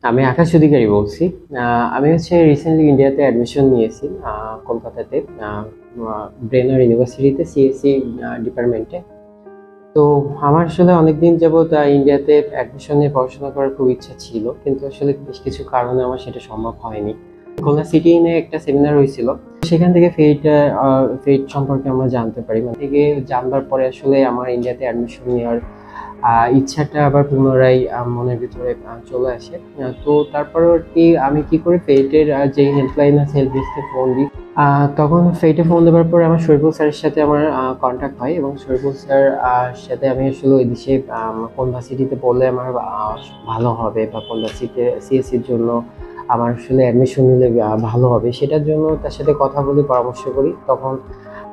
আমি আকাশ অধিকারী বলছি। আমি হচ্ছে রিসেন্টলি ইন্ডিয়াতে অ্যাডমিশন নিয়েছি, কলকাতাতে, ব্রেনার ইউনিভার্সিটিতে, সিএসসি ডিপার্টমেন্টে। তো আমার আসলে অনেকদিন যাবত ইন্ডিয়াতে অ্যাডমিশন নিয়ে পড়াশোনা করার খুব ইচ্ছা ছিল, কিন্তু আসলে বেশ কিছু কারণে আমার সেটা সম্ভব হয়নি। খুলনা সিটি নিয়ে একটা সেমিনার হয়েছিল, সেখান থেকে ফেট সম্পর্কে আমরা জানতে পারি। মানে থেকে জানবার পরে আসলে আমার ইন্ডিয়াতে অ্যাডমিশন নেওয়ার ইচ্ছাটা আবার পুনরায় মনের ভিতরে চলে আসে। তো তারপর আর কি আমি কি করি, ফেটের যে হেল্পলাইন আছে, হেল্প ডেস্কে ফোন দিই। তখন ফেটে ফোন দেওয়ার পরে আমার শরীফুল স্যারের সাথে আমার কন্ট্যাক্ট হয়, এবং শরীফুল স্যার সাথে আমি আসলে ওই দেশে কোন ভার্সিটিতে পড়লে আমার ভালো হবে, বা কোন ভার্সিটিতে সিএসসির জন্য আমার আসলে অ্যাডমিশন নিলে ভালো হবে, সেটার জন্য তার সাথে কথা বলে পরামর্শ করি। তখন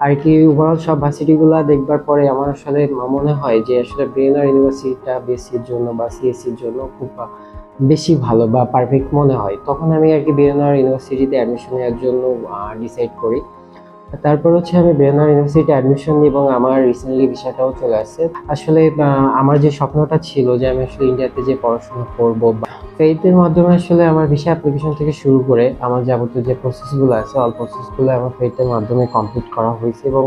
আর কি ওভারঅল সব ভার্সিটিগুলো দেখবার পরে আমার আসলে মনে হয় যে আসলে ব্রেনার ইউনিভার্সিটিটা বিএসসির জন্য বা সিএসসির জন্য খুব বেশি ভালো বা পারফেক্ট মনে হয়। তখন আমি আর কি ব্রেনার ইউনিভার্সিটিতে অ্যাডমিশন নেওয়ার জন্য ডিসাইড করি। তারপর হচ্ছে আমি ব্রেনার ইউনিভার্সিটি অ্যাডমিশন নিই, এবং আমার রিসেন্টলি ভিসাটাও চলে আসছে। আসলে আমার যে স্বপ্নটা ছিল যে আমি আসলে ইন্ডিয়াতে যে পড়াশোনা করব, বা ফেইথের মাধ্যমে আসলে আমার ভিসা অ্যাপ্লিকেশন থেকে শুরু করে আমার যাবতীয় যে প্রসেসগুলো আছে, অল প্রসেসগুলো আমার ফেইথের মাধ্যমে কমপ্লিট করা হয়েছে। এবং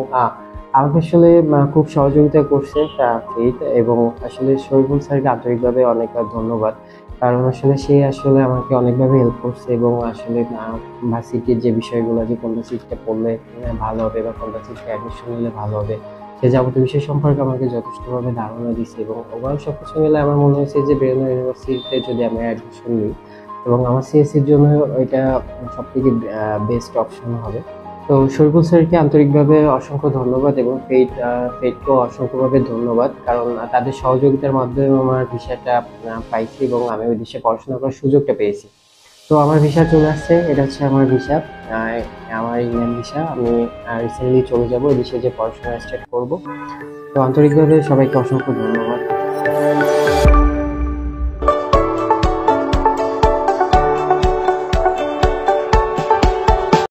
আমাকে আসলে খুব সহযোগিতা করছে ফেইথ, এবং আসলে শরীফুল স্যারকে আন্তরিকভাবে অনেক ধন্যবাদ। কারণ আসলে সে আসলে আমাকে অনেকভাবে হেল্প করছে, এবং আসলে ভার্সিটির যে বিষয়গুলো, যে কোন ভার্সিটিতে পড়লে ভালো হবে বা কোন ভার্সিটিতে অ্যাডমিশন নিলে ভালো হবে, সে যাবতীয় বিষয় সম্পর্কে আমাকে যথেষ্টভাবে ধারণা দিচ্ছে। এবং ওভারঅল সবকিছু মিলে আমার মনে হয়েছে যে ব্রেনার ইউনিভার্সিটিতে যদি আমি অ্যাডমিশন নিই, এবং আমার সিএসসির জন্য এটা সব থেকে বেস্ট অপশন হবে। তো শরীফুল স্যারকে আন্তরিকভাবে অসংখ্য ধন্যবাদ, এবং ফেটকেও অসংখ্যভাবে ধন্যবাদ, কারণ তাদের সহযোগিতার মাধ্যমে আমার ভিসাটা পাইছি, এবং আমি ওই দেশে পড়াশোনা করার সুযোগটা পেয়েছি। তো আমার ভিসা চলে আসছে, এটা হচ্ছে আমার ভিসা, আমার ইন্ডিয়ান ভিসা। আমি রিসেন্টলি চলে যাব ওই দেশে, যে পড়াশোনা স্টার্ট করব। তো আন্তরিকভাবে সবাইকে অসংখ্য ধন্যবাদ।